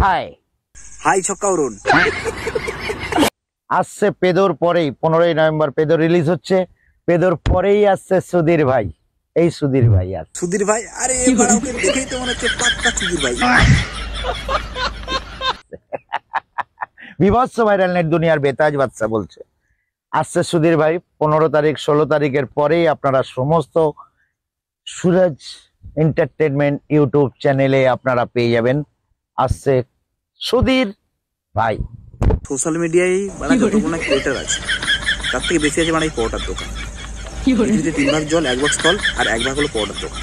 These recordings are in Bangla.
হাই হাই ছক্কা অরুণ। আসছে পেদোর পরেই 15ই নভেম্বর পেদো রিলিজ হচ্ছে। পেদোর পরেই আসছে সুধীর ভাই। এই সুধীর ভাই আর সুধীর ভাই, আরে এবার ওকে দেখেই তো মনে হচ্ছে পাক্কা সুধীর ভাই। বিভৎস ভাইরাল নেট দুনিয়ার বেতাজ বাদশা বলছে আসছে সুধীর ভাই 15 তারিখ 16 তারিখের পরেই আপনারা সমস্ত সুরজ এন্টারটেনমেন্ট ইউটিউব চ্যানেলে আপনারা পেয়ে যাবেন আসছে সুধীর ভাই। সোশ্যাল মিডিয়ায় মানে যতগুলো ক্রিয়েটার আছে তার থেকে বেশি আছে মানে এই পরোটার দোকান। 3 ভাগ জল 1 ভাগ স্থল আর 1 ভাগ হলো পরোটার দোকান।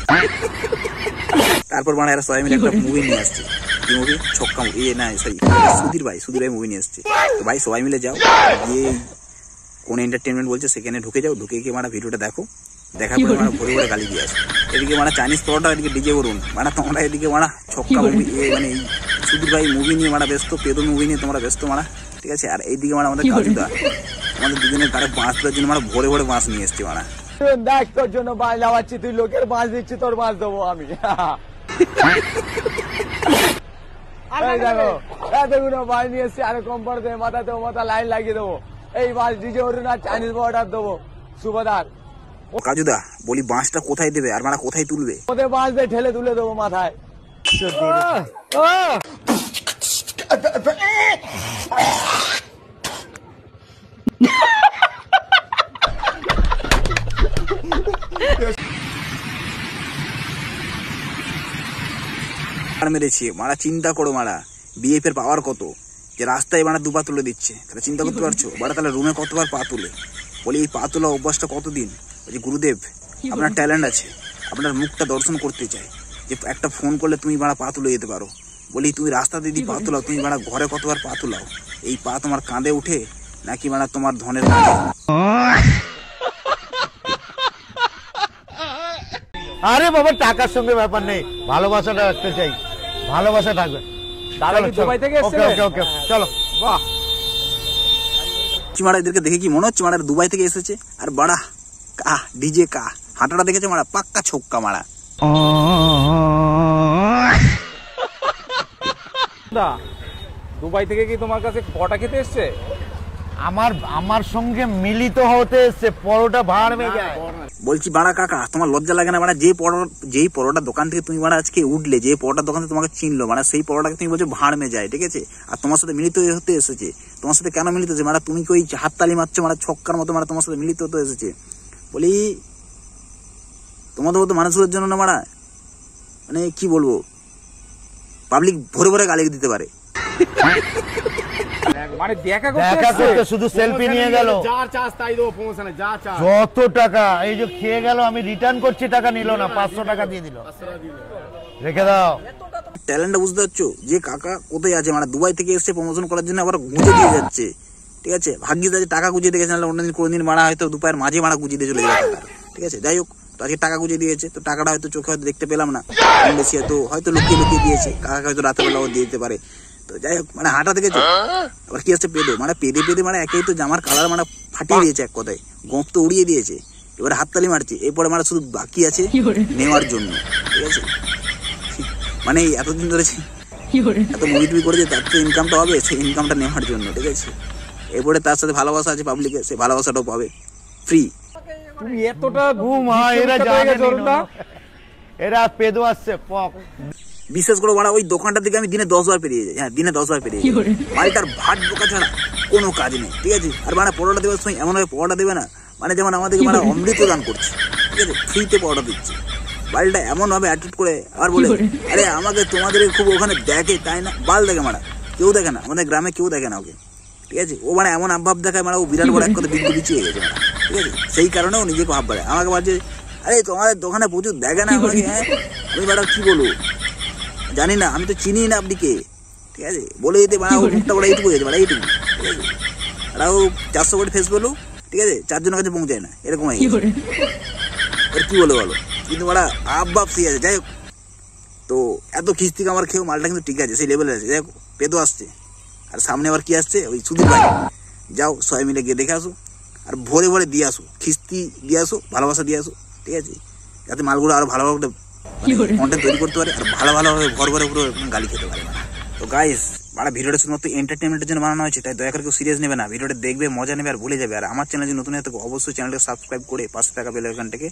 তারপর মানে এরা সবাই মিলে একটা মুভি নিয়ে আসছে। কি মুভি? ছক্কা মুভি। না সরি, সুধীর ভাই মুভি নিয়ে আসছে। তো ভাই সবাই মিলে যাও, গিয়ে কোন এন্টারটেনমেন্ট বলছে সেখানে ঢুকে যাও, ঢুকে গিয়ে মানে ভিডিওটা দেখো, দেখার পরে মানে ভরে ভরে গালি দিয়ে আসো। এদিকে মানে চাইনিজ পরোটা, এদিকে ডিজে করুন মানে তোমরা, এদিকে মানে ছক্কা মুভি মানে সুধীর ভাই মুভি নিয়ে মানে ব্যস্ত, পেদো মুভি নিয়ে তোমরা ব্যস্ত মানে, ঠিক আছে। আর এইদিকে মানে আমাদের কাজুদা আমাদের দুজনের গাড়ি বাঁশ দেওয়ার জন্য মানে ভরে ভরে বাঁশ নিয়ে এসছে মানে। দেখ তোর জন্য বাঁশ লাগাচ্ছি, তুই লোকের বাঁশ দিচ্ছি, তোর বাঁশ দেবো আমি। দেখো এতগুলো বাঁশ নিয়ে এসছি, আরো কম পড়ে দেবে, মাথাতে মাথা লাইন লাগিয়ে দেবো। এই বাঁশ ডিজে অরুণ আর চাইনিজ অর্ডার দেবো সুবাদার। কাজুদা বলি বাঁশটা কোথায় দেবে আর মানে কোথায় তুলবে? ওদের বাঁশ দিয়ে ঠেলে তুলে দেবো মাথায়। মেরেছি মারা, চিন্তা করো মারা বিএফ এর পাওয়ার কত, যে রাস্তায় মানে দুপা তুলে দিচ্ছে, তাহলে চিন্তা করতে পারছো বাড়া তাহলে রুমে কতবার পা তুলে। বলি এই পা তোলা অভ্যাসটা কতদিন? বলছি গুরুদেব আপনার ট্যালেন্ট আছে, আপনার মুখটা দর্শন করতে চাই, যে একটা ফোন করলে তুমি বাড়া পা তুলে যেতে পারো। বলি তুমি রাস্তা দিদি পা তোলাও, তুমি বাড়া ঘরে কতবার পা তোলাও? এই পা তোমার কাঁধে উঠে নাকি বাড়া তোমার ধনের কাঁধে? আরে বাবা টাকার সঙ্গে ব্যাপার নেই, ভালোবাসাটা রাখতে চাই, ভালোবাসা থাকবে। দুবাই থেকে এসেছে। ওকে ওকে চলো। বাহ মারা এদেরকে দেখে কি মনে হচ্ছে মারা দুবাই থেকে এসেছে? আর বাড়া কা ডিজে কা হাঁটাটা দেখেছে মারা, পাক্কা ছক্কা মারা। দুবাই থেকে কি তোমার কাছে পরোটা খেতে এসছে? আমার সঙ্গে মিলিত হতে এসছে, পরোটা ভাড় মে যায়। বলছি বাড়া কাকা তোমার লজ্জা লাগে না? মানে যেই পরোটা দোকান থেকে তুমি মানে আজকে উঠলে, যে পরোটা দোকান থেকে তোমাকে চিনলো, মানে সেই পরোটাকে তুমি বলছো ভাড় মে যায়, ঠিক আছে। আর তোমার সাথে মিলিত হতে এসেছে, তোমার সাথে কেন মিলিত হয়েছে? মানে তুমি কি ওই হাততালি মারছো মানে ছক্কার মতো, মানে তোমার সাথে মিলিত হতে এসেছে। বলি তোমাদের মতো মানুষের জন্য না মারা, মানে কি বলবো, পাবলিক ভরে ভরে গালি দিতে পারে। মানে দেখা করতে শুধু সেলফি নিয়ে গেল, যত টাকা এই যে খেয়ে গেল, আমি রিটার্ন করছি, টাকা নিল না, 500 টাকা দিয়ে দিল, রেখে দাও। ট্যালেন্টটা বুঝতে পারছো যে কাকা কোথায় আছে? মানে দুবাই থেকে এসছে প্রমোশন করার জন্য, আবার গুঁজে দিয়ে যাচ্ছে, ঠিক আছে। ভাগ্যিস আছে টাকা গুঁজে দিয়েছে, নাহলে অন্যদিন কোনোদিন মারা হয়তো দুপায়ের মাঝে মারা গুঁজে দিয়ে চলে যাবে টাকা, ঠিক আছে। যাই হোক, তো আজকে টাকা গুঁজে দিয়েছে, তো টাকাটা হয়তো চোখে হয়তো দেখতে পেলাম না, বেশি হয়তো লুকিয়ে লুকিয়ে দিয়েছে, কাকা হয়তো রাতের বেলাও দিয়ে দিতে পারে। তো যাই হোক, মানে হাঁটা দেখেছো, আবার কি আসছে পেদো, মানে পেদে পেদে মানে একেই তো জামার কালার মানে ফাটিয়ে দিয়েছে, এক কথায় গোঁপ তো উড়িয়ে দিয়েছে। এবার হাততালি মারছে, এরপরে মানে শুধু বাকি আছে নেওয়ার জন্য, ঠিক আছে। মানে এতদিন ধরে এত মুভি টুভি করেছে, তার তো ইনকামটা হবে, সেই ইনকামটা নেওয়ার জন্য, ঠিক আছে। এরপরে তার সাথে ভালোবাসা আছে পাবলিকের, সেই ভালোবাসাটাও পাবে ফ্রি। তুমি এতটা এরা জানে না, এরা পেদো আসছে পক। বিশেষ করে বাড়া ওই দোকানটার দিকে আমি দিনে 10 বার পেরিয়ে যাই, হ্যাঁ দিনে 10 বার পেরিয়ে যাই। বাড়িটার ভাত বোকা ছাড়া কোনো কাজ নেই, ঠিক আছে। আর মানে পরোটা দেওয়ার সময় এমন ভাবে পরোটা দেবে না, মানে যেমন আমাদেরকে মানে অমৃত দান করছে, ঠিক আছে, ফ্রিতে পরোটা দিচ্ছে। বাড়িটা এমন ভাবে অ্যাটিটিউড করে, আর বলে আরে আমাকে তোমাদের খুব ওখানে দেখে, তাই না? বাল দেখে মারা, কেউ দেখে না, আমাদের গ্রামে কেউ দেখে না ওকে, ঠিক আছে। ও মানে এমন আভাব দেখায়, মানে ও বিরাট বড় এক কথা বিদ্যুৎ বিছিয়ে গেছে মারা, ঠিক আছে। সেই কারণে ও নিজেকে ভাব বাড়ে, আমাকে বলছে আরে তোমাদের দোকানে প্রচুর দেখে না আমাকে। হ্যাঁ আমি বাড়া কি বলবো জানি না, আমি তো চিনি না আপনি কে, ঠিক আছে। বলে দিতে বাড়া মুখটা বড় এইটুকু হয়েছে, বাড়া এইটুকু, ঠিক আছে। আর ও 400 কোটি ফেস বলো, ঠিক আছে, 4 জনের কাছে পৌঁছায় না, এরকম হয়ে গেছে। আর কি বলো বলো, কিন্তু বাড়া আব্বাব সেই আছে। যাই হোক, তো এত খিস্তি আমার খেয়েও মালটা কিন্তু ঠিক আছে, সেই লেভেলে আছে। যাই হোক, পেদো আসছে, আর সামনে আবার কি আসছে, ওই সুধীর ভাই। যাও সবাই মিলে গিয়ে দেখে আসো, আর ভরে ভরে দিয়ে আসো, খিস্তি দিয়ে আসো, ভালোবাসা দিয়ে আসো, ঠিক আছে, যাতে মালগুলো আরো ভালো ভালো কন্টেন্ট তৈরি করতে পারে, আর ভালো ভালোভাবে ভর ভরে পুরো গালি খেতে পারে। তো গাইস বাড়া ভিডিওটা শুধুমাত্র এন্টারটেনমেন্টের জন্য বানানো হয়েছে, তাই দয়া করে কেউ সিরিয়াস নেবে না। ভিডিওটা দেখবে, মজা নেবে আর ভুলে যাবে। আর আমার চ্যানেল যদি নতুন হয়ে থাকে অবশ্যই চ্যানেলটা সাবস্ক্রাইব করে পাশে থাকা বেল আইকনটাকে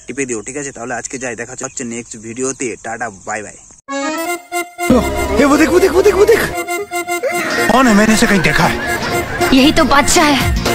টিপে দিও, ঠিক আছে? তাহলে আজকে যাই, দেখা হচ্ছে নেক্সট ভিডিওতে। Tata, bye bye. वो देख वो देख वो देख वो देख कौन है? मैंने इसे कहीं देखा है। यही तो बादशाह है।